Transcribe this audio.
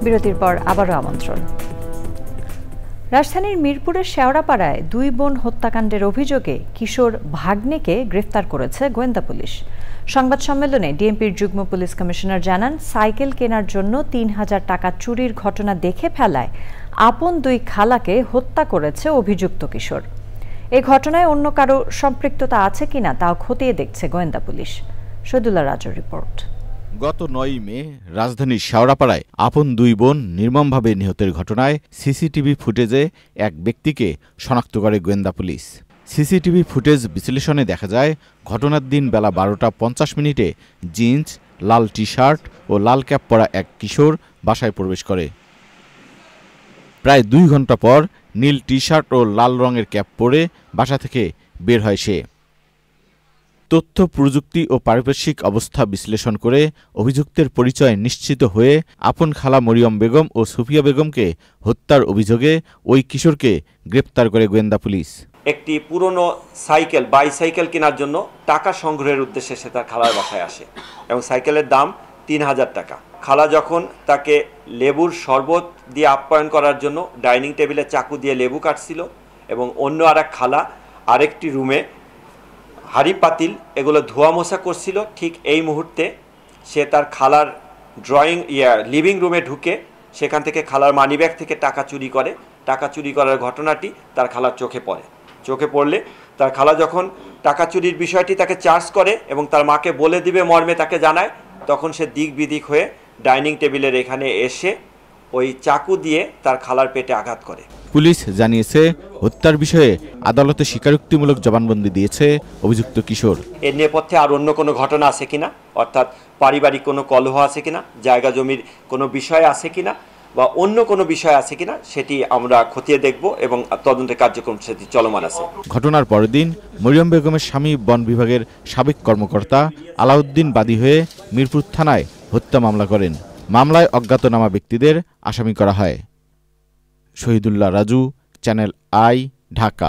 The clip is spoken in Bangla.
বিরতির পর আবারও আমন্ত্রণ। রাজধানীর মিরপুরের শেওড়াপাড়ায় 2 বোন হত্যাকাণ্ডের অভিযোগে কিশোর ভাগ্নেকে গ্রেফতার করেছে গোয়েন্দা পুলিশ। সংবাদ সম্মেলনে ডিএমপির যুগ্ম পুলিশ কমিশনার জানান, সাইকেল কেনার জন্য 3000 টাকা চুরির ঘটনা দেখে ফেলায় আপন 2 খালাকে হত্যা করেছে অভিযুক্ত কিশোর। এই ঘটনায় অন্য কারো সম্পৃক্ততা আছে কিনা তাও খতিয়ে দেখছে গোয়েন্দা পুলিশ। শহীদুল্লাহ রাজুর রিপোর্ট। গত 9 মে রাজধানীর শেওড়াপাড়ায় আপন 2 বোন নির্মমভাবে নিহতের ঘটনায় সিসিটিভি ফুটেজে এক ব্যক্তিকে শনাক্ত করে গোয়েন্দা পুলিশ। সিসিটিভি ফুটেজ বিশ্লেষণে দেখা যায়, ঘটনার দিন বেলা 12টা 50 মিনিটে জিন্স, লাল টি শার্ট ও লাল ক্যাপ পরা এক কিশোর বাসায় প্রবেশ করে। প্রায় 2 ঘন্টা পর নীল টি শার্ট ও লাল রঙের ক্যাপ পরে বাসা থেকে বের হয় সে। তথ্য প্রযুক্তি ও পারিপার্শ্বিক অবস্থা বিশ্লেষণ করে অভিযুক্তের পরিচয় নিশ্চিত হয়ে আপন খালা মরিয়ম বেগম ও সুফিয়া বেগমকে হত্যার অভিযোগে ওই কিশোরকে গ্রেপ্তার করে গোয়েন্দা পুলিশ। একটি পুরনো বাইসাইকেল কেনার জন্য টাকা সংগ্রহের উদ্দেশ্যে সে তার খালার বাসায় আসে এবং সাইকেলের দাম 3000 টাকা। খালা যখন তাকে লেবুর শরবত দিয়ে আপ্যায়ন করার জন্য ডাইনিং টেবিলে চাকু দিয়ে লেবু কাটছিল এবং অন্য আরেক খালা আরেকটি রুমে হাঁড়ি পাতিল এগুলো ধোয়া মোছা করছিল, ঠিক এই মুহূর্তে সে তার খালার লিভিং রুমে ঢুকে সেখান থেকে খালার মানিব্যাগ থেকে টাকা চুরি করে। টাকা চুরি করার ঘটনাটি তার খালার চোখে পড়লে তার খালা যখন টাকা চুরির বিষয়টি তাকে চার্জ করে এবং তার মাকে বলে দিবে মর্মে তাকে জানায়, তখন সে দিক বিদিক হয়ে ডাইনিং টেবিলের এখানে এসে ওই চাকু দিয়ে তার খালার পেটে আঘাত করে। পুলিশ জানিয়েছে, হত্যার বিষয়ে আদালতে স্বীকারোক্তিমূলক জবানবন্দি দিয়েছে অভিযুক্ত কিশোর। এর নেপথ্যে আর অন্য কোনো ঘটনা আছে কিনা, অর্থাৎ পারিবারিক কোনো কলহ আছে কিনা, জায়গা জমির কোনো বিষয় আছে কিনা বা অন্য কোনো বিষয় আছে কিনা সেটি আমরা খতিয়ে দেখব এবং তদন্তের কার্যক্রম সেটি চলমান আছে। ঘটনার পরের দিন মরিয়ম বেগমের স্বামী বন বিভাগের সাবেক কর্মকর্তা আলাউদ্দিন বাদী হয়ে মিরপুর থানায় হত্যা মামলা করেন। মামলায় অজ্ঞাতনামা ব্যক্তিদের আসামি করা হয়। Shahidullah Raju, channel I, Dhaka.